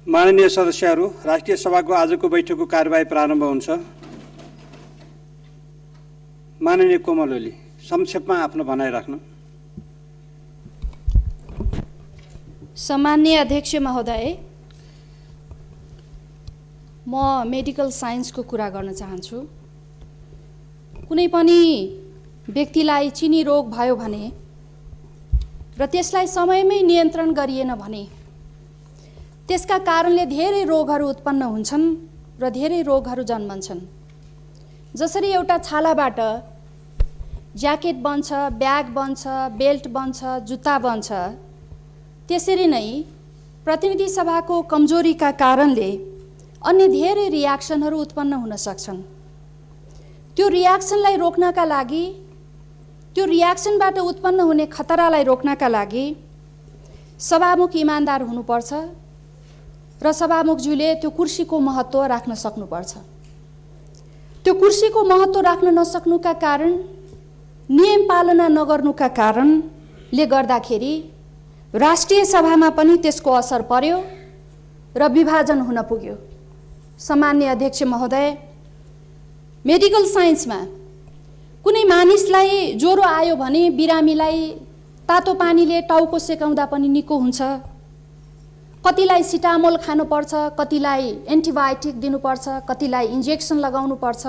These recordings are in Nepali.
माननीय सदस्यहरू, राष्ट्रिय सभाको आजको बैठकको कार्यवाही प्रारम्भ हुन्छ। माननीय कोमल ओली, संक्षेपमा आफ्नो भनाइ राख्नु। सम्माननीय अध्यक्ष महोदय, म मेडिकल साइन्सको कुरा गर्न चाहन्छु। कुनै पनि व्यक्तिलाई चिनी रोग भयो भने र त्यसलाई समयमै नियन्त्रण गरिएन भने त्यसका कारणले धेरै रोगहरू उत्पन्न हुन्छन् र धेरै रोगहरू जन्मन्छन्। जसरी एउटा छालाबाट ज्याकेट बन्छ, ब्याग बन्छ, बेल्ट बन्छ, जुत्ता बन्छ, त्यसरी नै प्रतिनिधि सभाको कमजोरीका कारणले अन्य धेरै रियाक्सनहरू उत्पन्न हुन सक्छन्। त्यो रियाक्सनलाई रोक्नका लागि, त्यो रियाक्सनबाट उत्पन्न हुने खतरालाई रोक्नका लागि सभामुख इमानदार हुनुपर्छ र सभामुखज्यूले त्यो कुर्सीको महत्त्व राख्न सक्नुपर्छ। त्यो कुर्सीको महत्त्व राख्न नसक्नुका कारण, नियम पालना नगर्नुका कारणले गर्दाखेरि राष्ट्रिय सभामा पनि त्यसको असर पर्यो र विभाजन हुन पुग्यो। सम्माननीय अध्यक्ष महोदय, मेडिकल साइन्समा कुनै मानिसलाई ज्वरो आयो भने बिरामीलाई तातो पानीले टाउको सेकाउँदा पनि निको हुन्छ। कतिलाई सिटामोल खानुपर्छ, कतिलाई एन्टिबायोटिक दिनुपर्छ, कतिलाई इन्जेक्सन लगाउनुपर्छ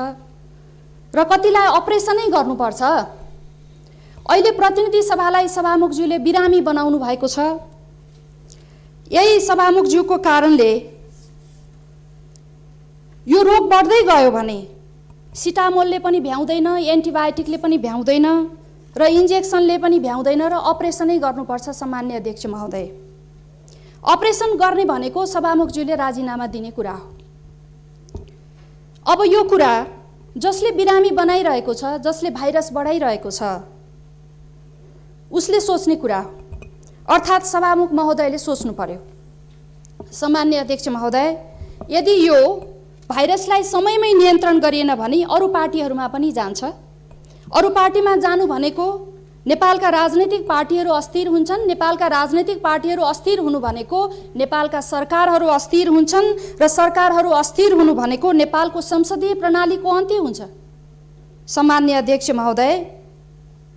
र कतिलाई अपरेसनै गर्नुपर्छ। अहिले प्रतिनिधि सभालाई सभामुखज्यूले बिरामी बनाउनु भएको छ। यही सभामुखज्यूको कारणले यो रोग बढ्दै गयो भने सिटामोलले पनि भ्याउँदैन, एन्टिबायोटिकले पनि भ्याउँदैन र इन्जेक्सनले पनि भ्याउँदैन र अपरेसनै गर्नुपर्छ। सम्मान्य अध्यक्ष महोदय, अपरेसन गर्ने भनेको सभामुखज्यूले राजीनामा दिने कुरा हो। अब यो कुरा जसले बिरामी बनाइरहेको छ, जसले भाइरस बढाइरहेको छ, उसले सोच्ने कुरा हो, अर्थात् सभामुख महोदयले सोच्नु पर्यो। सम्मान्य अध्यक्ष महोदय, यदि यो भाइरसलाई समयमै नियन्त्रण गरिएन भने अरू पार्टीहरूमा पनि जान्छ। अरू पार्टीमा जानु भनेको नेपालका राजनैतिक पार्टीहरू अस्थिर हुन्छन्। नेपालका राजनैतिक पार्टीहरू अस्थिर हुनु भनेको नेपालका सरकारहरू अस्थिर हुन्छन् र सरकारहरू अस्थिर हुनु भनेको नेपालको संसदीय प्रणालीको अन्त्य हुन्छ। सम्मान्य अध्यक्ष महोदय,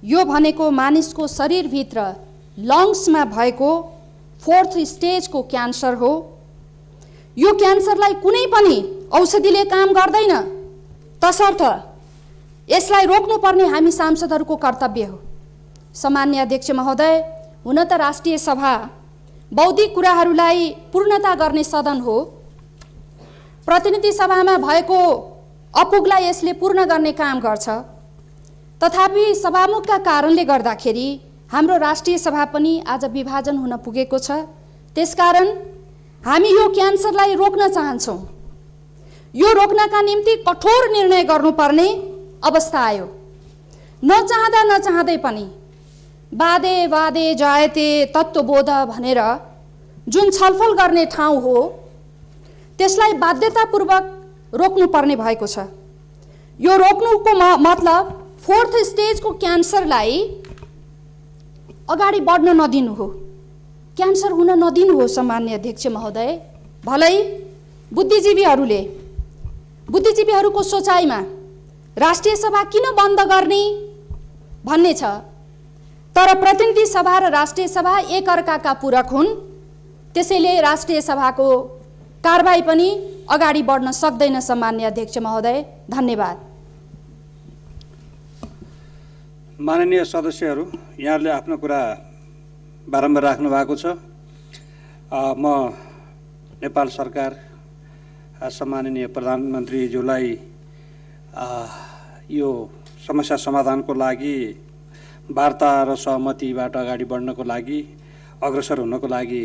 यो भनेको मानिसको शरीरभित्र लङ्समा भएको 4th स्टेजको क्यान्सर हो। यो क्यान्सरलाई कुनै पनि औषधिले काम गर्दैन, तसर्थ यसलाई रोक्नुपर्ने हामी सांसदहरूको कर्तव्य हो। सम्मान्य अध्यक्ष महोदय, हुन त राष्ट्रिय सभा बौद्धिक कुराहरूलाई पूर्णता गर्ने सदन हो। प्रतिनिधि सभामा भएको अपुगलाई यसले पूर्ण गर्ने काम गर्छ। तथापि सभामुखका कारणले गर्दाखेरि हाम्रो राष्ट्रिय सभा पनि आज विभाजन हुन पुगेको छ। त्यसकारण हामी यो क्यान्सरलाई रोक्न चाहन्छौँ। यो रोक्नका निम्ति कठोर निर्णय गर्नुपर्ने अवस्था आयो। नचाहँदा नचाहँदै पनि वादे वादे जायते तत्त्वबोध भनेर जुन छलफल गर्ने ठाउँ हो, त्यसलाई बाध्यतापूर्वक रोक्नुपर्ने भएको छ। यो रोक्नुको मतलब 4th स्टेजको क्यान्सरलाई अगाडि बढ्न नदिनु हो, क्यान्सर हुन नदिनु हो। सम्मान्य अध्यक्ष महोदय, भलै बुद्धिजीवीहरूको सोचाइमा राष्ट्रिय सभा किन बन्द गर्ने भन्ने छ, तर प्रतिनिधि सभा र राष्ट्रिय सभा एक अर्काका पूरक हुन्। त्यसैले राष्ट्रिय सभाको कारबाही पनि अगाडि बढ्न सक्दैन। सम्मान्य अध्यक्ष महोदय, धन्यवाद। माननीय सदस्यहरू, यहाँहरूले आफ्नो कुरा बारम्बार राख्नु भएको छ। म नेपाल सरकार सम्माननीय प्रधानमन्त्रीज्यूलाई यो समस्या समाधानको लागि वार्ता र सहमतिबाट अगाडि बढ्नको लागि, अग्रसर हुनको लागि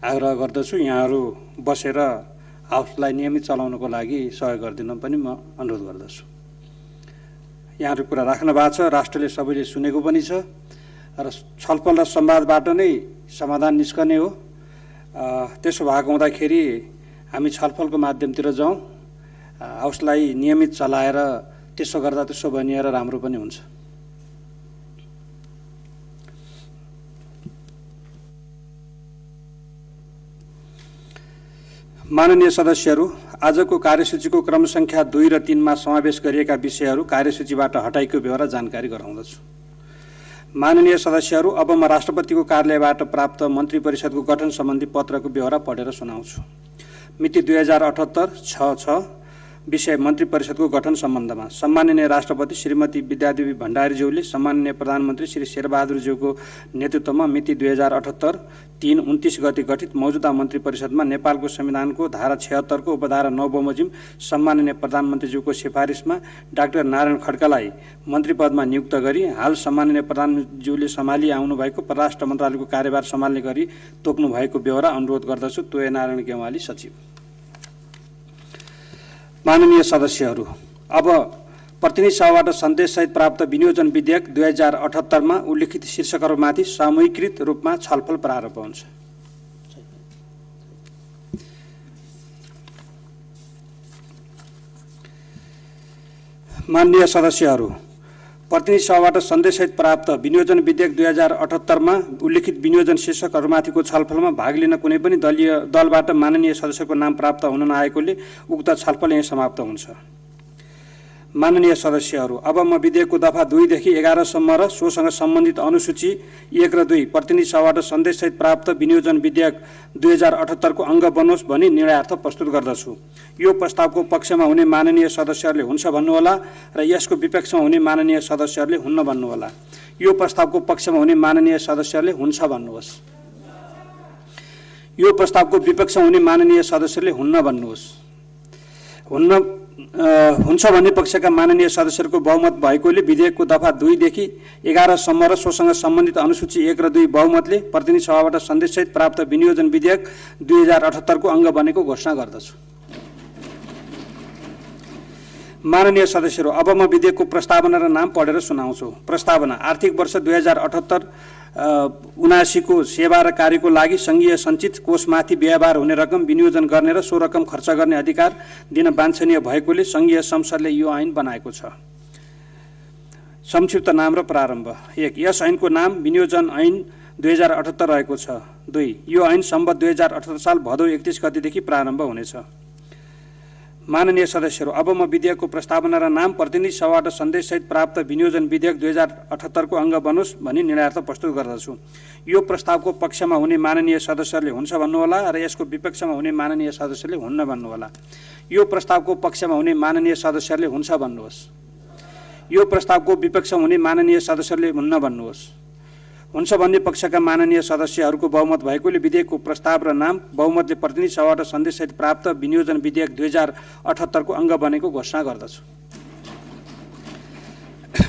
आग्रह गर्दछु। यहाँहरू बसेर हाउसलाई नियमित चलाउनको लागि सहयोग गरिदिन पनि म अनुरोध गर्दछु। यहाँहरू कुरा राख्नु भएको छ, राष्ट्रले सबैले सुनेको पनि छ र छलफल र संवादबाट नै समाधान निस्कने हो। त्यसो भएको हुँदाखेरि हामी छलफलको माध्यमतिर जाउँ, हाउसलाई नियमित चलाएर त्यसो गर्दा त्यसो बनिएर राम्रो पनि हुन्छ। माननीय सदस्यहरू, आजको कार्यसूचीको क्रम संख्या 2 र 3 मा समावेश गरिएका विषयहरू कार्यसूचीबाट हटाइएको बेहोरा जानकारी गराउँदछु। माननीय सदस्यहरू, अब म राष्ट्रपतिको कार्यालयबाट प्राप्त मन्त्री परिषदको गठन सम्बन्धी पत्रको बेहोरा पढेर सुनाउँछु। मिति 2078-66 विषय मन्त्री परिषदको गठन सम्बन्धमा सम्माननीय राष्ट्रपति श्रीमती विद्यादेवी भण्डारीज्यूले सम्माननीय प्रधानमन्त्री श्री शेरबहादुरज्यूको नेतृत्वमा मिति 2078-3-29 गते गठित मौजूदा मन्त्री परिषदमा नेपालको संविधानको धारा 76 को उपधारा 9 बमोजिम सम्माननीय प्रधानमन्त्रीज्यूको सिफारिसमा डाक्टर नारायण खड्कालाई मन्त्री पदमा नियुक्त गरी हाल सम्माननीय प्रधानमन्त्रीज्यूले सम्हाली आउनुभएको परराष्ट्र मन्त्रालयको कार्यभार सम्हाल्ने गरी तोक्नु भएको बेहोरा अनुरोध गर्दछु। तोय नारायण गेवाली, सचिव। माननीय सदस्यहरू, अब प्रतिनिधि सभाबाट सन्देशसहित प्राप्त विनियोजन विधेयक 2078 मा उल्लेखित शीर्षकहरूमाथि सामूहिकृत रूपमा छलफल प्रारम्भ हुन्छ। माननीय सदस्यहरू, प्रतिनिधि सभाबाट सन्देशसहित प्राप्त विनियोजन विधेयक 2078 मा उल्लेखित विनियोजन शीर्षकहरूमाथिको छलफलमा भाग लिन कुनै पनि दलबाट माननीय सदस्यको नाम प्राप्त हुन नआएकोले उक्त छलफल यहीँ समाप्त हुन्छ। माननीय सदस्यहरू, अब म विधेयकको दफा 2 देखि 11 सम्म र सोसँग सम्बन्धित अनुसूची 1 र 2 प्रतिनिधि सभाबाट सन्देशसहित प्राप्त विनियोजन विधेयक 2078 को अङ्ग बनोस् भनी निर्णयार्थ प्रस्तुत गर्दछु। यो प्रस्तावको पक्षमा हुने माननीय सदस्यहरूले हुन्छ भन्नुहोला र यसको विपक्षमा हुने माननीय सदस्यहरूले हुन्न भन्नुहोला। यो प्रस्तावको पक्षमा हुने माननीय सदस्यहरूले हुन्छ भन्नुहोस्। यो प्रस्तावको विपक्षमा हुने माननीय सदस्यहरूले हुन्न भन्नुहोस्। हुन्छ भन्ने पक्षका माननीय सदस्यहरूको बहुमत भएकोले विधेयकको दफा 2 देखि 11 सम्म र सोसँग सम्बन्धित अनुसूची 1 र 2 बहुमतले प्रतिनिधि सभाबाट सन्देशसहित प्राप्त विनियोजन विधेयक 2078 को अङ्ग बनेको घोषणा गर्दछु। माननीय सदस्यहरू, अब म विधेयकको प्रस्तावना र नाम पढेर सुनाउँछु। प्रस्तावना: आर्थिक वर्ष 2078-79 को सेवा र कार्यको लागि सङ्घीय सञ्चित कोषमाथि व्यवहार हुने रकम विनियोजन गर्ने र सो रकम खर्च गर्ने अधिकार दिन वाञ्छनीय भएकोले सङ्घीय संसदले यो ऐन बनाएको छ। संक्षिप्त नाम र प्रारम्भ: 1. यस ऐनको नाम विनियोजन ऐन 2078 रहेको छ। 2. यो ऐन सम्वत 2078 साल भदौ 31 गतेदेखि प्रारम्भ हुनेछ। माननीय सदस्यहरू, अब म विधेयकको प्रस्तावना र नाम प्रतिनिधि सभाबाट सन्देशसहित प्राप्त विनियोजन विधेयक 2078 को अङ्ग बनोस् भनी निर्णयार्थ प्रस्तुत गर्दछु। यो प्रस्तावको पक्षमा हुने माननीय सदस्यहरूले हुन्छ भन्नुहोला र यसको विपक्षमा हुने माननीय सदस्यहरूले हुन्न भन्नुहोला। यो प्रस्तावको पक्षमा हुने माननीय सदस्यहरूले हुन्छ भन्नुहोस्। यो प्रस्तावको विपक्षमा हुने माननीय सदस्यहरूले हुन्न भन्नुहोस्। हुन्छ भन्ने पक्षका माननीय सदस्यहरूको बहुमत भएकोले विधेयकको प्रस्ताव र नाम बहुमतले प्रतिनिधि सभाबाट सन्देशसहित प्राप्त विनियोजन विधेयक 2078 को अङ्ग बनेको घोषणा गर्दछु।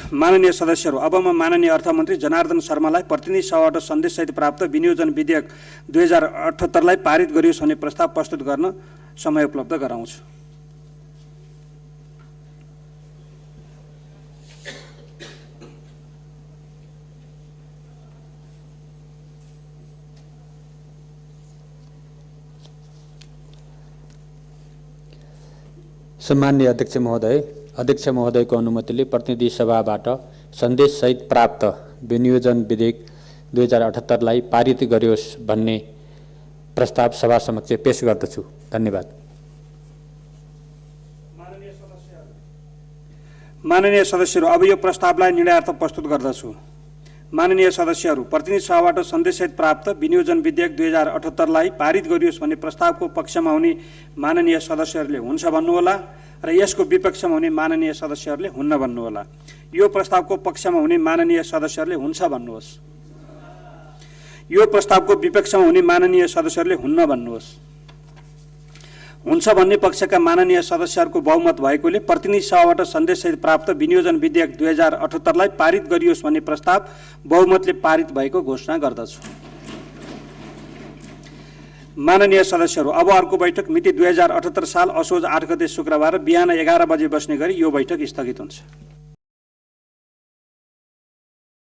माननीय सदस्यहरू, अब म माननीय अर्थमन्त्री जनार्दन शर्मालाई प्रतिनिधि सभाबाट सन्देशसहित प्राप्त विनियोजन विधेयक 2078 लाई पारित गरियोस् भन्ने प्रस्ताव प्रस्तुत गर्न समय उपलब्ध गराउँछु। सम्माननीय अध्यक्ष महोदयको अनुमतिले प्रतिनिधि सभाबाट सन्देशसहित प्राप्त विनियोजन विधेयक 2078 लाई पारित गरियोस् भन्ने प्रस्ताव सभा समक्ष पेश गर्दछु। धन्यवाद। माननीय सदस्यहरू, अब यो प्रस्तावलाई निर्णयार्थ प्रस्तुत गर्दछु। माननीय सदस्यहरू, प्रतिनिधि सभाबाट सन्देशसहित प्राप्त विनियोजन विधेयक 2078 लाई पारित गरियोस् भन्ने प्रस्तावको पक्षमा हुने माननीय सदस्यहरूले हुन्छ भन्नुहोला र यसको विपक्षमा हुने माननीय सदस्यहरूले हुन्न भन्नुहोला। यो प्रस्तावको पक्षमा हुने माननीय सदस्यहरूले हुन्छ भन्नुहोस्। यो प्रस्तावको विपक्षमा हुने माननीय सदस्यहरूले हुन्न भन्नुहोस्। हुन्छ भन्ने पक्षका माननीय सदस्यहरूको बहुमत भएकोले प्रतिनिधि सभाबाट सन्देशसहित प्राप्त विनियोजन विधेयक 2078 लाई पारित गरियोस् भन्ने प्रस्ताव बहुमतले पारित भएको घोषणा गर्दछु। माननीय सदस्यहरू, अब अर्को बैठक मिति 2078 साल असोज 8 गते शुक्रबार बिहान 11 बजे बस्ने गरी यो बैठक स्थगित हुन्छ।